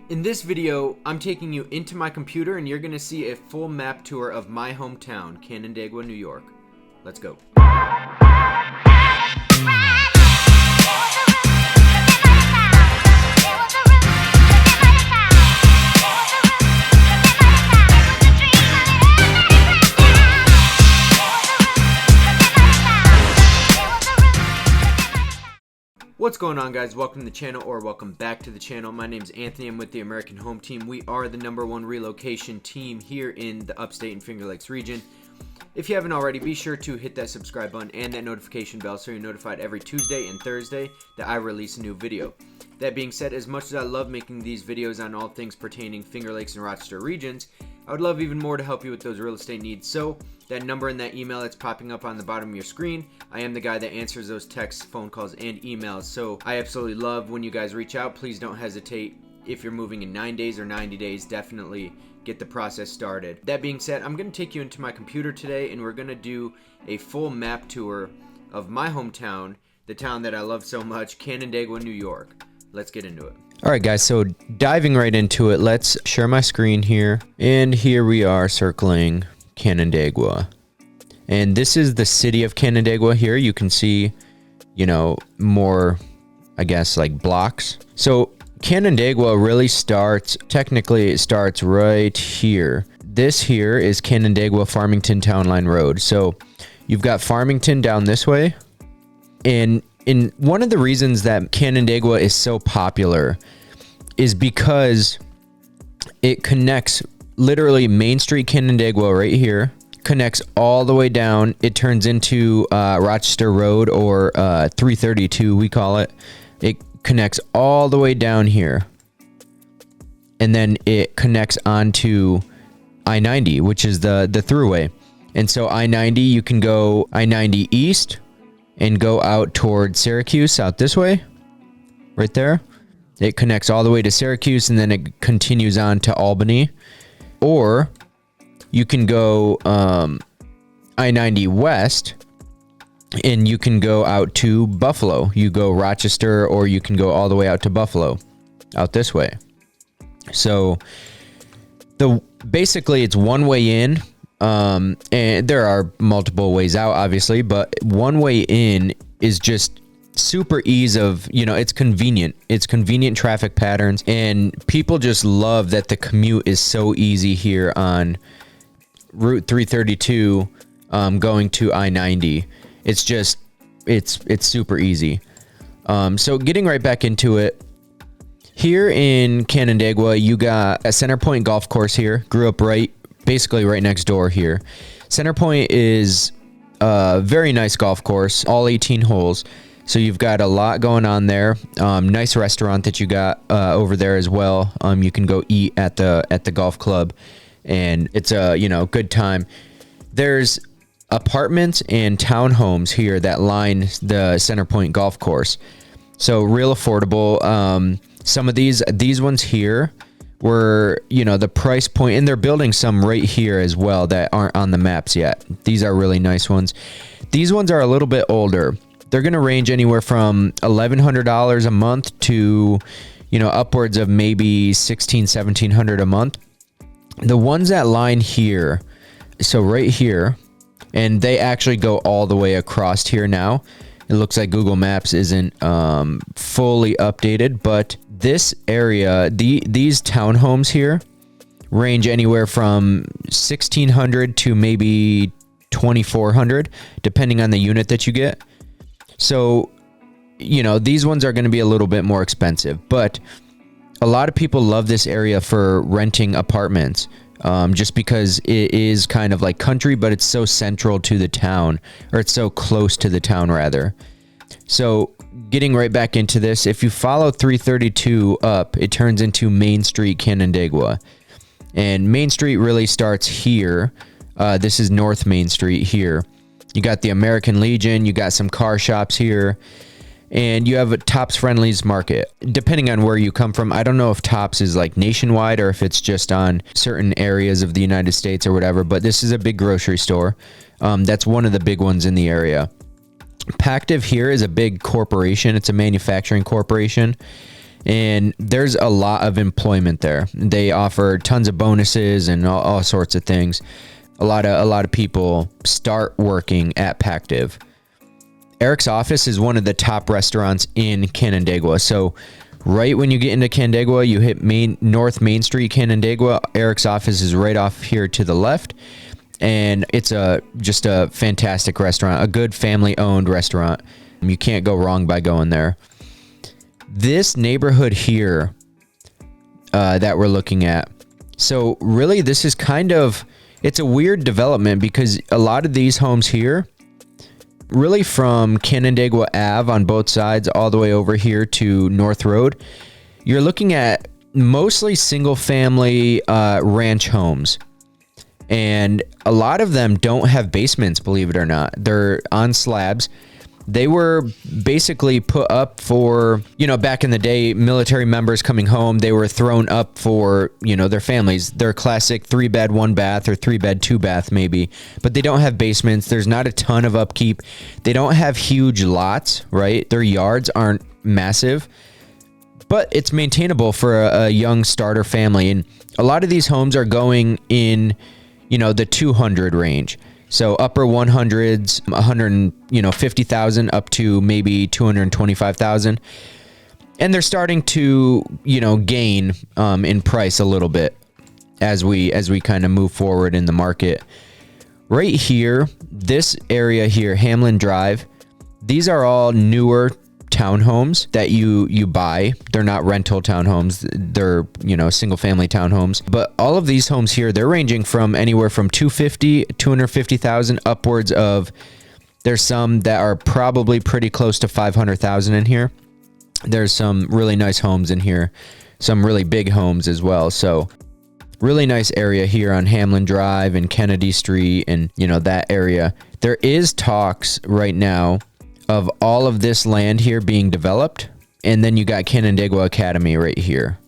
In this video, I'm taking you into my computer and you're going to see a full map tour of my hometown, Canandaigua, New York. Let's go. What's going on, guys? Welcome to the channel, or welcome back to the channel. My name is Anthony. I'm with the American Home Team. We are the #1 relocation team here in the upstate and Finger Lakes region. If you haven't already, be sure to hit that subscribe button and that notification bell so you're notified every Tuesday and Thursday that I release a new video. That being said, as much as I love making these videos on all things pertaining Finger Lakes and Rochester regions, I would love even more to help you with those real estate needs. So that number and that email that's popping up on the bottom of your screen, I am the guy that answers those texts, phone calls, and emails. So I absolutely love when you guys reach out. Please don't hesitate. If you're moving in 9 days or 90 days, definitely get the process started. That being said, I'm going to take you into my computer today and we're going to do a full map tour of my hometown, the town that I love so much, Canandaigua, New York. Let's get into it. All right, guys, so diving right into it, let's share my screen here. And here we are circling Canandaigua. And this is the city of Canandaigua here. You can see, more, I guess, like blocks. So Canandaigua really starts, technically it starts right here. This here is Canandaigua Farmington Town Line Road. So you've got Farmington down this way. And one of the reasons that Canandaigua is so popular is because it connects literally Main Street Canandaigua right here, connects all the way down. It turns into Rochester Road, or 332 we call it. It connects all the way down here. And then it connects onto I-90, which is the throughway. And so I-90, you can go I-90 east and go out towards Syracuse out this way, right there. It connects all the way to Syracuse and then it continues on to Albany. Or you can go I-90 west and you can go out to Buffalo. You go Rochester, or you can go all the way out to Buffalo, out this way. So basically it's one way in. And there are multiple ways out, obviously, but one way in is just super ease of, it's convenient. It's convenient traffic patterns, and people just love that the commute is so easy here on Route 332, going to I-90. It's just, it's super easy. So getting right back into it, here in Canandaigua, you got a Center Point golf course here. Grew up basically right next door here. Center Point is a very nice golf course, all 18 holes. So you've got a lot going on there. Nice restaurant that you got over there as well. You can go eat at the golf club, and it's a good time. There's apartments and townhomes here that line the Center Point golf course. So real affordable. Some of these ones here were, the price point, and they're building some right here as well that aren't on the maps yet. These are really nice ones. These ones are a little bit older. They're going to range anywhere from $1,100 a month to, upwards of maybe $1,600, $1,700 a month. The ones that line here, so right here, and they actually go all the way across here now. It looks like Google Maps isn't fully updated, but this area, these townhomes here, range anywhere from $1,600 to maybe $2,400, depending on the unit that you get. So, these ones are going to be a little bit more expensive, but a lot of people love this area for renting apartments, just because it is kind of like country, but it's so central to the town, or it's so close to the town rather. So getting right back into this, if you follow 332 up, it turns into Main Street Canandaigua, and Main Street really starts here. This is North Main Street here. You got the American Legion, you got some car shops here, and you have a Tops Friendlies Market. Depending on where you come from, I don't know if Tops is like nationwide or if it's just on certain areas of the United States or whatever, but this is a big grocery store. That's one of the big ones in the area. Pactiv here is a big corporation. It's a manufacturing corporation. And there's a lot of employment there. They offer tons of bonuses and all sorts of things. A lot of people start working at Pactiv. Eric's office is one of the top restaurants in Canandaigua. So right when you get into Canandaigua, you hit North Main Street, Canandaigua. Eric's office is right off here to the left. And it's just a fantastic restaurant, a good family-owned restaurant. You can't go wrong by going there. This neighborhood here that we're looking at, so really this is it's a weird development because a lot of these homes here, really from Canandaigua Ave on both sides all the way over here to North Road, you're looking at mostly single-family ranch homes. And a lot of them don't have basements, believe it or not. They're on slabs. They were basically put up for, back in the day, military members coming home, they were thrown up for, their families. They're classic 3-bed, 1-bath or 3-bed, 2-bath maybe, but they don't have basements. There's not a ton of upkeep. They don't have huge lots, right? Their yards aren't massive, but it's maintainable for a young starter family. And a lot of these homes are going in, the 200 range. So upper 100s, 150,000 up to maybe 225,000. And they're starting to, gain in price a little bit as we kind of move forward in the market. Right here, this area here, Hamlin Drive, these are all newer townhomes that you buy. They're not rental townhomes. They're, single family townhomes. But all of these homes here, they're ranging from anywhere from 250,000 upwards of, there's some that are probably pretty close to 500,000 in here. There's some really nice homes in here, some really big homes as well. So really nice area here on Hamlin Drive and Kennedy Street and, that area. There is talks right now of all of this land here being developed, and then you got Canandaigua Academy right here.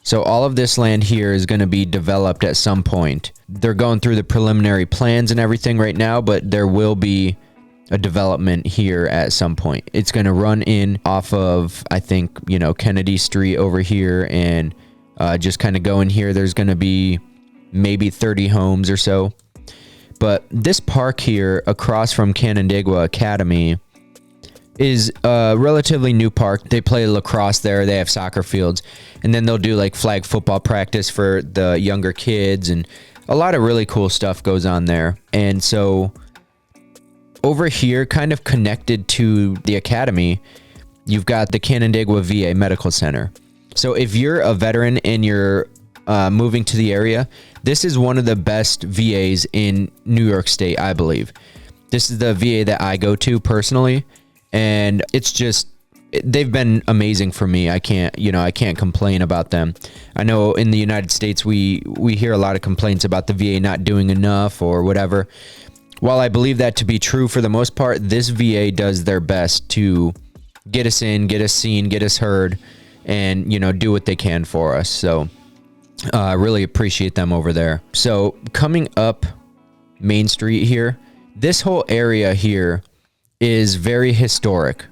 So all of this land here is going to be developed at some point. They're going through the preliminary plans and everything right now, but there will be a development here at some point. It's going to run in off of, I think, Kennedy Street over here, and just kind of go in here. There's going to be maybe 30 homes or so. But this park here across from Canandaigua Academy is a relatively new park. They play lacrosse there. They have soccer fields, and then they'll do like flag football practice for the younger kids, and a lot of really cool stuff goes on there. And so over here, kind of connected to the academy, you've got the Canandaigua VA Medical Center. So if you're a veteran and you're moving to the area, this is one of the best VAs in New York State, I believe. This is the VA that I go to personally. And it's just, they've been amazing for me. I can't complain about them. I know in the United States, we hear a lot of complaints about the VA not doing enough or whatever. While I believe that to be true for the most part, this VA does their best to get us in, get us seen, get us heard, and, do what they can for us. So I really appreciate them over there. So coming up Main Street here, this whole area here is very historic.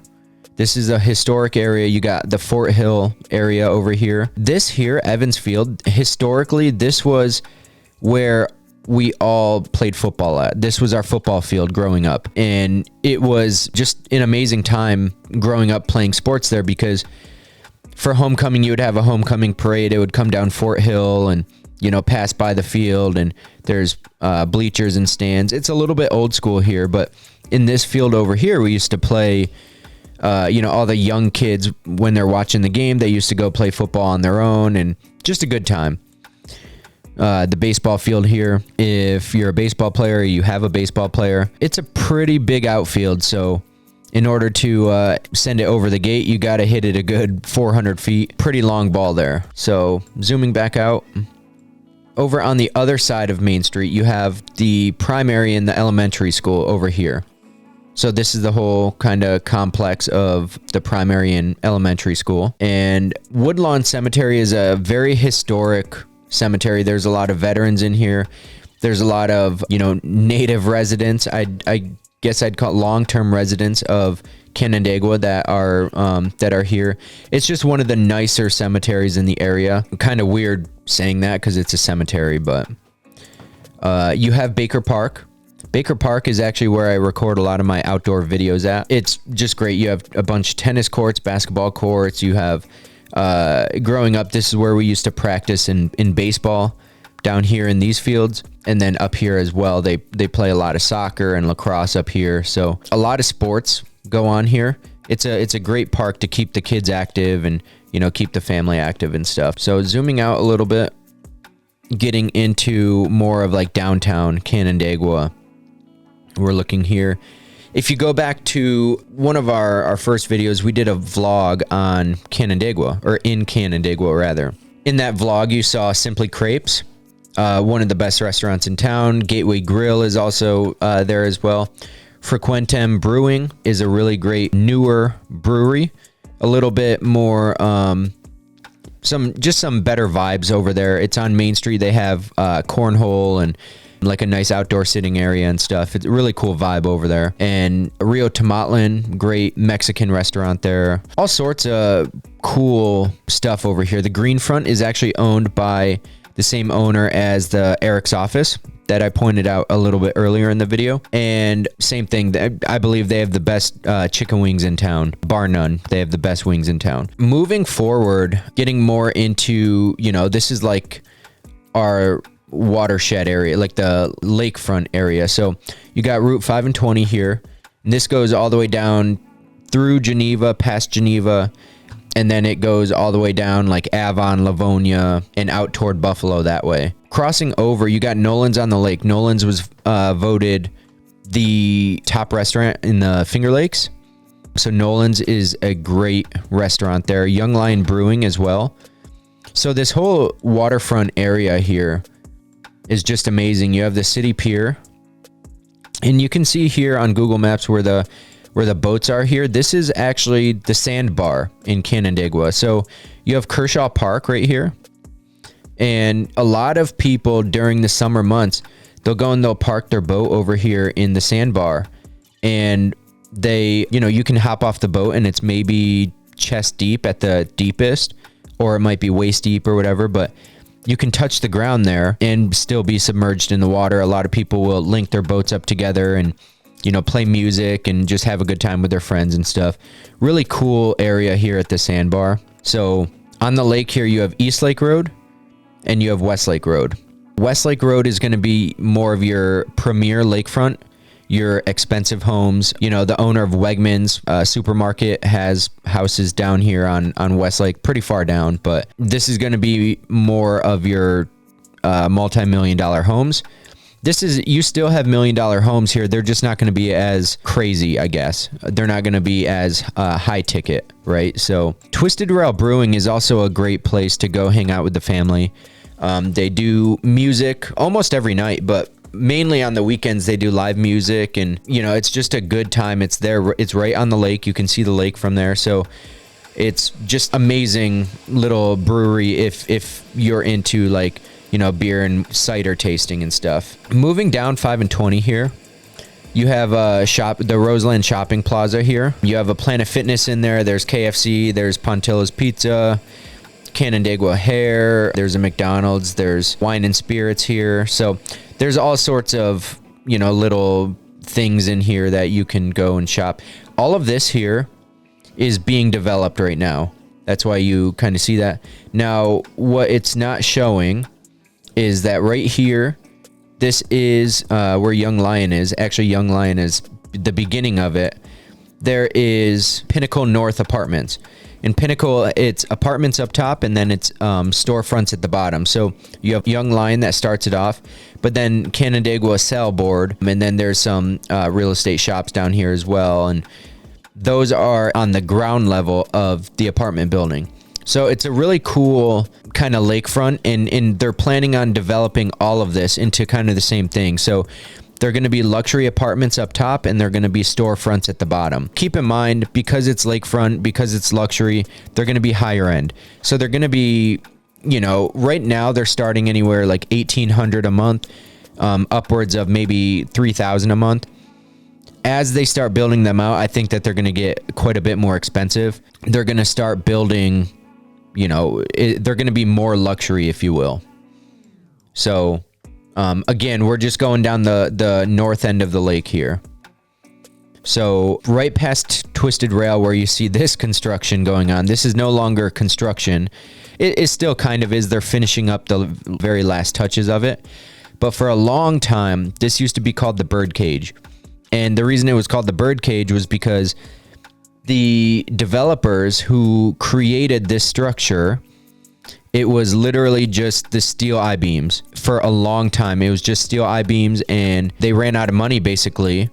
This is a historic area. You got the Fort Hill area over here. This here, Evans Field, historically, this was where we all played football at. This was our football field growing up. And it was just an amazing time growing up playing sports there, because for homecoming, you would have a homecoming parade. It would come down Fort Hill and, pass by the field, and there's bleachers and stands. It's a little bit old school here, but in this field over here, we used to play, all the young kids, when they're watching the game, they used to go play football on their own, and just a good time. The baseball field here, if you're a baseball player, or you have a baseball player, it's a pretty big outfield. So in order to send it over the gate, you got to hit it a good 400 feet. Pretty long ball there. So zooming back out, over on the other side of Main Street, you have the primary and the elementary school over here. So this is the whole kind of complex of the primary and elementary school. And Woodlawn Cemetery is a very historic cemetery. There's a lot of veterans in here. There's a lot of, native residents. I guess I'd call long-term residents of Canandaigua that are here. It's just one of the nicer cemeteries in the area. Kind of weird saying that because it's a cemetery, but you have Baker Park. Baker Park is actually where I record a lot of my outdoor videos at. It's just great. You have a bunch of tennis courts, basketball courts. You have, growing up, this is where we used to practice in baseball down here in these fields. And then up here as well, they play a lot of soccer and lacrosse up here. So a lot of sports go on here. It's a great park to keep the kids active and, you know, keep the family active and stuff. So zooming out a little bit, getting into more of like downtown Canandaigua. We're looking here. If you go back to one of our first videos, we did a vlog on Canandaigua, or in Canandaigua rather. In that vlog, you saw Simply Crepes, one of the best restaurants in town. Gateway Grill is also there as well. Frequentem Brewing is a really great newer brewery. A little bit more, some better vibes over there. It's on Main Street. They have cornhole and like a nice outdoor sitting area and stuff. It's a really cool vibe over there. And Rio Tomatlan, great Mexican restaurant there. All sorts of cool stuff over here. The Green Front is actually owned by the same owner as the Eric's office that I pointed out a little bit earlier in the video. And same thing, I believe they have the best chicken wings in town, bar none. They have the best wings in town. Moving forward, getting more into, you know, this is like our watershed area, like the lakefront area. So you got Route 5 and 20 here. And this goes all the way down through Geneva, past Geneva, and then it goes all the way down like Avon, Livonia, and out toward Buffalo that way. Crossing over, you got Nolan's on the Lake. Nolan's was voted the top restaurant in the Finger Lakes. So Nolan's is a great restaurant there. Young Lion Brewing as well. So this whole waterfront area here is just amazing. You have the city pier, and you can see here on Google Maps where the boats are here. This is actually the sandbar in Canandaigua. So you have Kershaw Park right here, and a lot of people during the summer months, they'll go and they'll park their boat over here in the sandbar, and they, you know, you can hop off the boat and it's maybe chest deep at the deepest, or it might be waist deep or whatever, but you can touch the ground there and still be submerged in the water. A lot of people will link their boats up together and, you know, play music and just have a good time with their friends and stuff. Really cool area here at the sandbar. So on the lake here, you have East Lake Road and you have West Lake Road. West Lake Road is going to be more of your premier lakefront, your expensive homes. You know, the owner of Wegmans supermarket has houses down here on Westlake, pretty far down, but this is going to be more of your multi-million-dollar homes. You still have $1 million homes here. They're just not going to be as crazy, I guess. They're not going to be as high ticket, right? So Twisted Rail Brewing is also a great place to go hang out with the family. They do music almost every night, but mainly on the weekends they do live music, and you know, it's just a good time. It's there, it's right on the lake. You can see the lake from there, so it's just amazing little brewery if you're into, like, you know, beer and cider tasting and stuff. Moving down 5 and 20 here, you have the Roseland Shopping Plaza here. You have a Planet Fitness in there. There's KFC, there's Pontillo's Pizza, Canandaigua Hair, there's a McDonald's, there's wine and spirits here. So there's all sorts of, you know, little things in here that you can go and shop. All of this here is being developed right now. That's why you kind of see that. Now, what it's not showing is that right here, this is where Young Lion is. Actually, Young Lion is the beginning of it. There is Pinnacle North Apartments. In Pinnacle, it's apartments up top, and then it's storefronts at the bottom. So you have Young Lion that starts it off, but then Canandaigua Sell Board, and then there's some real estate shops down here as well, and those are on the ground level of the apartment building. So it's a really cool kind of lakefront, and they're planning on developing all of this into kind of the same thing. So they're going to be luxury apartments up top, and they're going to be storefronts at the bottom. Keep in mind, because it's lakefront, because it's luxury, they're going to be higher end. So they're going to be, you know, right now they're starting anywhere like $1,800 a month, upwards of maybe $3,000 a month. as they start building them out, I think that they're going to get quite a bit more expensive. They're going to start building, they're going to be more luxury, if you will. So, again, we're just going down the north end of the lake here. So right past Twisted Rail where you see this construction going on, this is no longer construction. It still kind of is. They're finishing up the very last touches of it. But for a long time, this used to be called the Birdcage. And the reason it was called the Birdcage was because the developers who created this structure, it was literally just the steel I-beams. For a long time, it was just steel I-beams, and they ran out of money basically.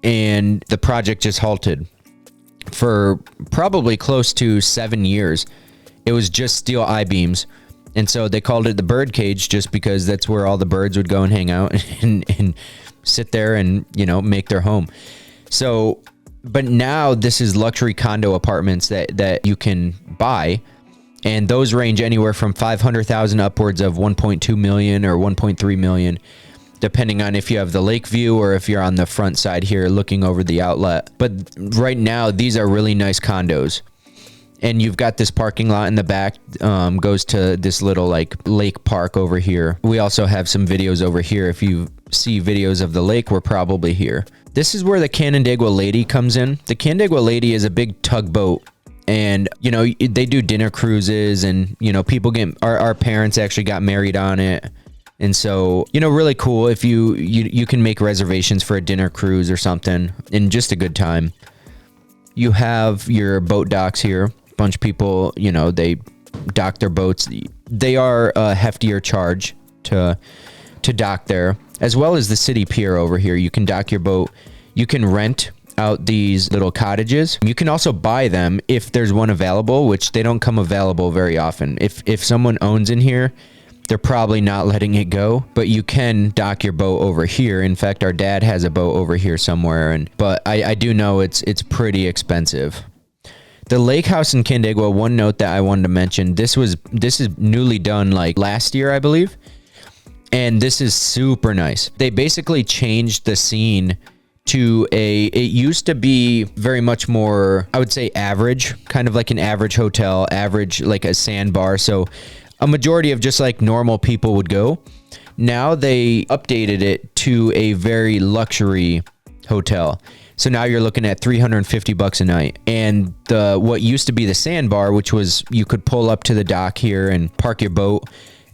And the project just halted for probably close to 7 years. It was just steel I-beams. And so they called it the Birdcage just because that's where all the birds would go and hang out and sit there and, make their home. So, but now this is luxury condo apartments that you can buy. And those range anywhere from $500,000 upwards of $1.2 million or $1.3 million. Depending on if you have the lake view or if you're on the front side here looking over the outlet. But right now, these are really nice condos. And you've got this parking lot in the back, goes to this little lake park over here. We also have some videos over here. If you see videos of the lake, we're probably here. This is where the Canandaigua Lady comes in. The Canandaigua Lady is a big tugboat. And, they do dinner cruises and, people our parents actually got married on it. And so, really cool if you can make reservations for a dinner cruise or something, and just a good time. You have your boat docks here. A bunch of people, they dock their boats. They are a heftier charge to dock there, as well as the city pier over here. You can dock your boat. You can rent out these little cottages. You can also buy them if there's one available, which they don't come available very often. If someone owns in here, they're probably not letting it go, but you can dock your boat over here. In fact, our dad has a boat over here somewhere, but I do know it's pretty expensive. The lake house in Canandaigua, one note that I wanted to mention, this is newly done last year, I believe. And this is super nice. They basically changed the scene to it used to be very much more, I would say, average, kind of like an average hotel, average like a sandbar. So a majority of just normal people would go. Now they updated it to a very luxury hotel. So now you're looking at $350 a night. And what used to be the sandbar, which was you could pull up to the dock here and park your boat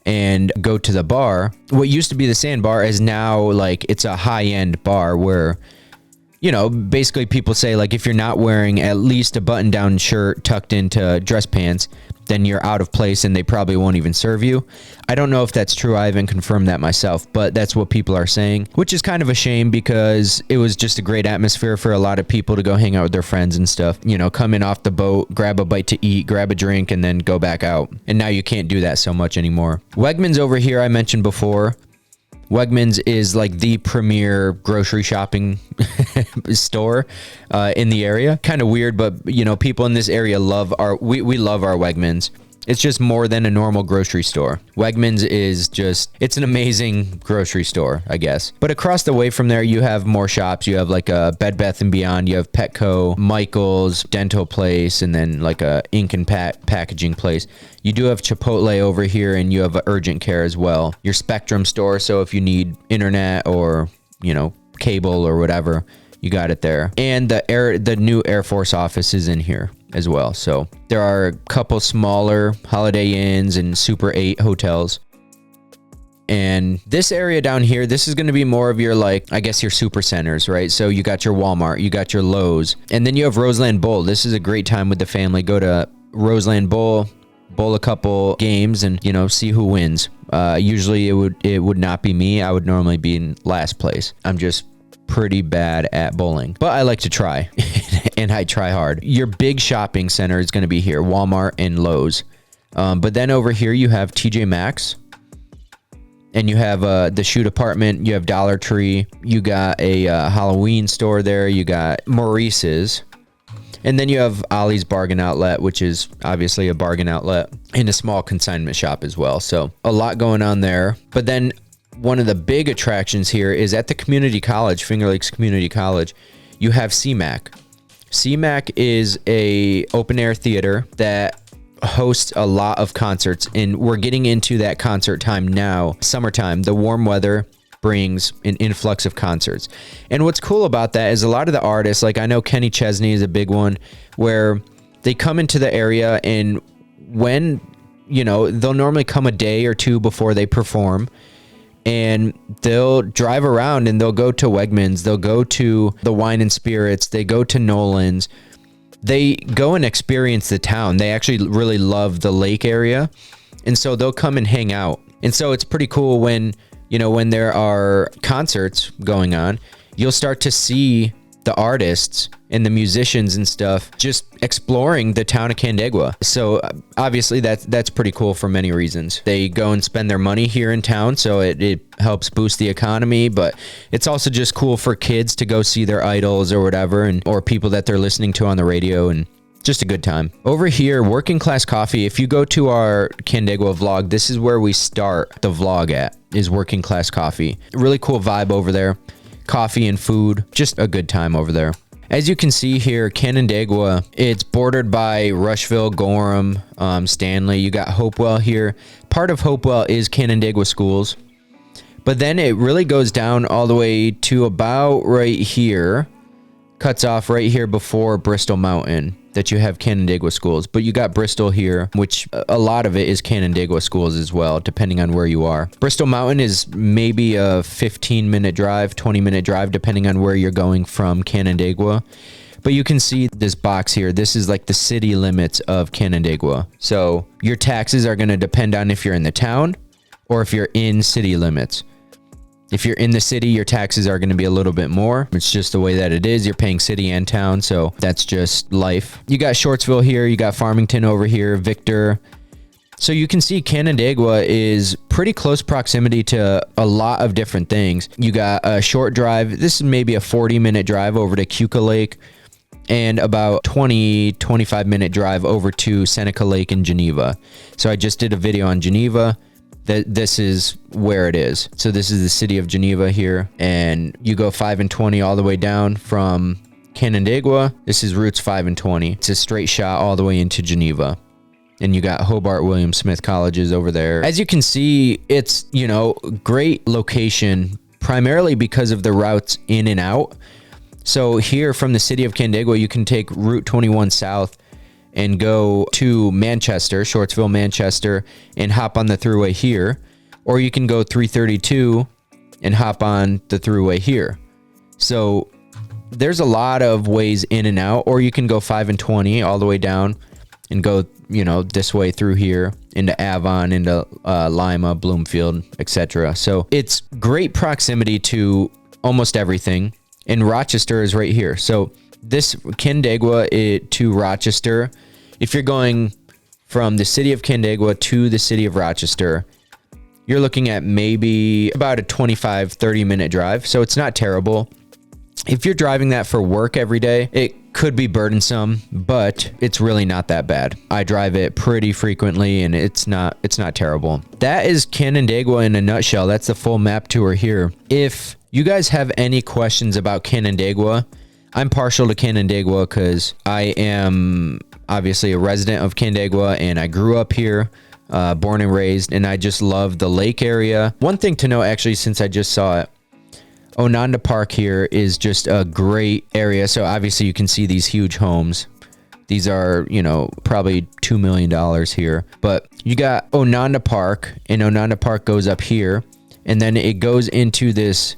and go to the bar. What used to be the sandbar is now it's a high-end bar where, basically people say if you're not wearing at least a button-down shirt tucked into dress pants, then you're out of place and they probably won't even serve you. I don't know if that's true. I haven't confirmed that myself, but that's what people are saying, which is kind of a shame because it was just a great atmosphere for a lot of people to go hang out with their friends and stuff. Come in off the boat, grab a bite to eat, grab a drink, and then go back out. And now you can't do that so much anymore. Wegmans over here, I mentioned before. Wegmans is the premier grocery shopping store in the area. Kind of weird, but people in this area we love our Wegmans. It's just more than a normal grocery store. Wegmans is it's an amazing grocery store, I guess. But across the way from there, you have more shops. You have a Bed Bath & Beyond. You have Petco, Michael's, Dental Place, and then a ink and packaging place. You do have Chipotle over here, and you have Urgent Care as well. Your Spectrum store, so if you need internet or, cable or whatever, you got it there. And the new Air Force office is in here as well. So there are a couple smaller Holiday Inns and Super 8 hotels. And this area down here, this is going to be more of your I guess your super centers, right? So you got your Walmart, you got your Lowe's, and then you have Roseland Bowl. This is a great time with the family. Go to Roseland Bowl a couple games and see who wins. Usually it would not be me. I would normally be in last place. I'm just pretty bad at bowling, but I like to try and I try hard. Your big shopping center is going to be here, Walmart and Lowe's. But then over here you have TJ Maxx, and you have the Shoot Apartment. You have Dollar Tree. You got a Halloween store there. You got Maurice's. And then you have Ollie's Bargain Outlet, which is obviously a bargain outlet, and a small consignment shop as well. So a lot going on there. But then one of the big attractions here is at the community college, Finger Lakes Community College. you have CMAC. CMAC is a open air theater that hosts a lot of concerts, and we're getting into that concert time now. Summertime, the warm weather brings an influx of concerts. And what's cool about that is a lot of the artists, like I know Kenny Chesney is a big one, where they come into the area, and when, you know, they'll normally come a day or two before they perform, and they'll drive around and they'll go to Wegmans, they'll go to the Wine and Spirits, they go to Nolan's. They go and experience the town. They actually really love the lake area. And so they'll come and hang out. And so it's pretty cool when, you know, when there are concerts going on, you'll start to see the artists and the musicians and stuff just exploring the town of Canandaigua. So obviously that's pretty cool for many reasons. They go and spend their money here in town, so it helps boost the economy, but it's also just cool for kids to go see their idols or whatever, and or people that they're listening to on the radio, and just a good time. Over here, Working Class Coffee. If you go to our Canandaigua vlog, this is where we start the vlog at, is Working Class Coffee. Really cool vibe over there. Coffee and food, just a good time over there. As you can see here, Canandaigua, it's bordered by Rushville, Gorham, Stanley. You got Hopewell here. Part of Hopewell is Canandaigua Schools. But then it really goes down all the way to about right here. Cuts off right here before Bristol Mountain, that you have Canandaigua Schools. But you got Bristol here, which a lot of it is Canandaigua Schools as well, depending on where you are. Bristol Mountain is maybe a 15-minute drive, 20-minute drive, depending on where you're going from Canandaigua. But you can see this box here. This is like the city limits of Canandaigua. So your taxes are going to depend on if you're in the town or if you're in city limits. If you're in the city, your taxes are going to be a little bit more. It's just the way that it is. You're paying city and town, so that's just life. You got Shortsville here. You got Farmington over here, Victor. So you can see Canandaigua is pretty close proximity to a lot of different things. You got a short drive. This is maybe a 40-minute drive over to Keuka Lake, and about 25-minute drive over to Seneca Lake in Geneva. So I just did a video on Geneva. This is where it is. So this is the city of Geneva here, and you go 5 and 20 all the way down from Canandaigua. This is routes 5 and 20. It's a straight shot all the way into Geneva. And you got Hobart William Smith colleges over there. As you can see, it's, you know, great location primarily because of the routes in and out. So here from the city of Canandaigua, you can take Route 21 south and go to Manchester, Shortsville, Manchester, and hop on the thruway here. Or you can go 332 and hop on the thruway here. So there's a lot of ways in and out. Or you can go 5 and 20 all the way down and go, you know, this way through here into Avon, into Lima, Bloomfield, etc. So it's great proximity to almost everything. And Rochester is right here. So this Canandaigua to Rochester, if you're going from the city of Canandaigua to the city of Rochester, you're looking at maybe about a 25-30 minute drive. So it's not terrible. If you're driving that for work every day, it could be burdensome, but it's really not that bad. I drive it pretty frequently, and it's not terrible. That is Canandaigua in a nutshell. That's the full map tour here. If you guys have any questions about Canandaigua, I'm partial to Canandaigua because I am obviously a resident of Canandaigua, and I grew up here, born and raised, and I just love the lake area. One thing to note, actually, since I just saw it, Ononda Park here is just a great area. So obviously you can see these huge homes. These are, you know, probably $2 million here. But you got Ononda Park, and Ononda Park goes up here, and then it goes into this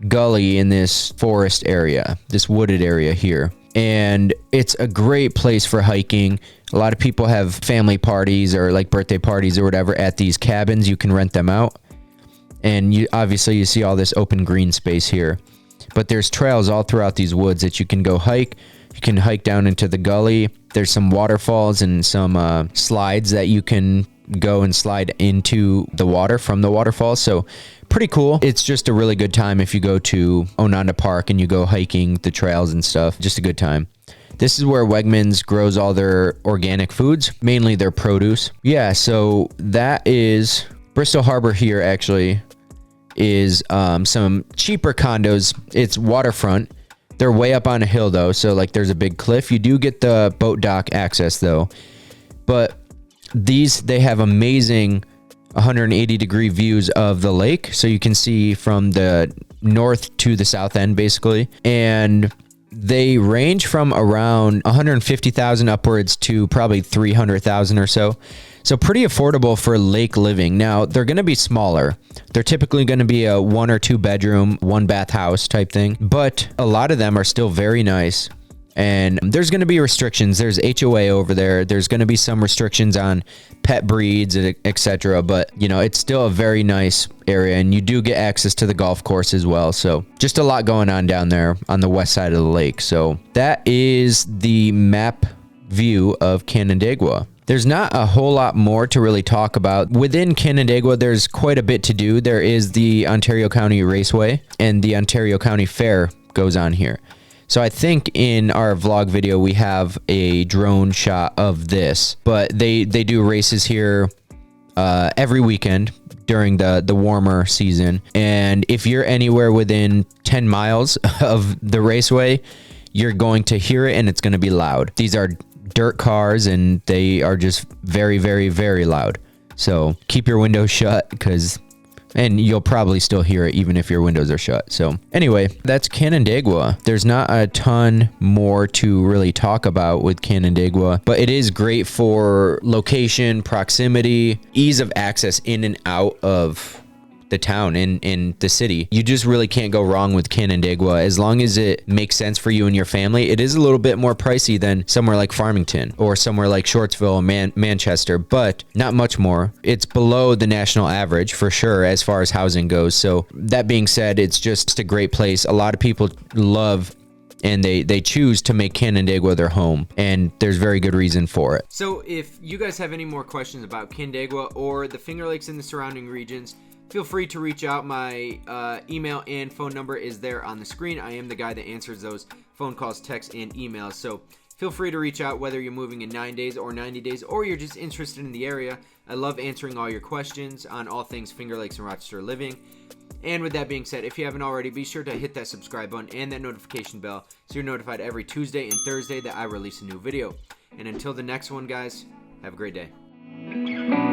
gully in this forest area, this wooded area here. And it's a great place for hiking. A lot of people have family parties or like birthday parties or whatever at these cabins. You can rent them out. And you obviously you see all this open green space here. But there's trails all throughout these woods that you can go hike. You can hike down into the gully. There's some waterfalls and some slides that you can go and slide into the water from the waterfalls. So pretty cool. It's just a really good time if you go to Ononda Park and you go hiking the trails and stuff. Just a good time. This is where Wegmans grows all their organic foods, mainly their produce. Yeah, so that is Bristol Harbor here actually is some cheaper condos. It's waterfront. They're way up on a hill though, so like there's a big cliff. You do get the boat dock access though, but they have amazing 180-degree views of the lake, so you can see from the north to the south end basically, and they range from around 150,000 upwards to probably 300,000 or so. So pretty affordable for lake living. Now, they're going to be smaller. They're typically going to be a 1 or 2 bedroom, 1 bath house type thing, but a lot of them are still very nice. And there's going to be restrictions. There's HOA over there. There's going to be some restrictions on pet breeds, etc. But, you know, it's still a very nice area, and you do get access to the golf course as well. So just a lot going on down there on the west side of the lake. So that is the map view of Canandaigua. There's not a whole lot more to really talk about. Within Canandaigua, there's quite a bit to do. There is the Ontario County Raceway, and the Ontario County Fair goes on here. So I think in our vlog video, we have a drone shot of this, but they do races here every weekend during the warmer season. And if you're anywhere within 10 miles of the raceway, you're going to hear it, and it's going to be loud. These are dirt cars, and they are just very, very, very loud. So keep your windows shut, and you'll probably still hear it even if your windows are shut. So anyway, that's Canandaigua. There's not a ton more to really talk about with Canandaigua, but it is great for location, proximity, ease of access in and out of the town, in the city. You just really can't go wrong with Canandaigua as long as it makes sense for you and your family. It is a little bit more pricey than somewhere like Farmington or somewhere like Shortsville, Manchester, but not much more. It's below the national average for sure as far as housing goes. So that being said, it's just a great place. A lot of people love and they choose to make Canandaigua their home, and there's very good reason for it. So if you guys have any more questions about Canandaigua or the Finger Lakes and the surrounding regions, feel free to reach out. My email and phone number is there on the screen. I am the guy that answers those phone calls, texts, and emails. So feel free to reach out whether you're moving in 9 days or 90 days, or you're just interested in the area. I love answering all your questions on all things Finger Lakes and Rochester living. And with that being said, if you haven't already, be sure to hit that subscribe button and that notification bell so you're notified every Tuesday and Thursday that I release a new video. And until the next one, guys, have a great day.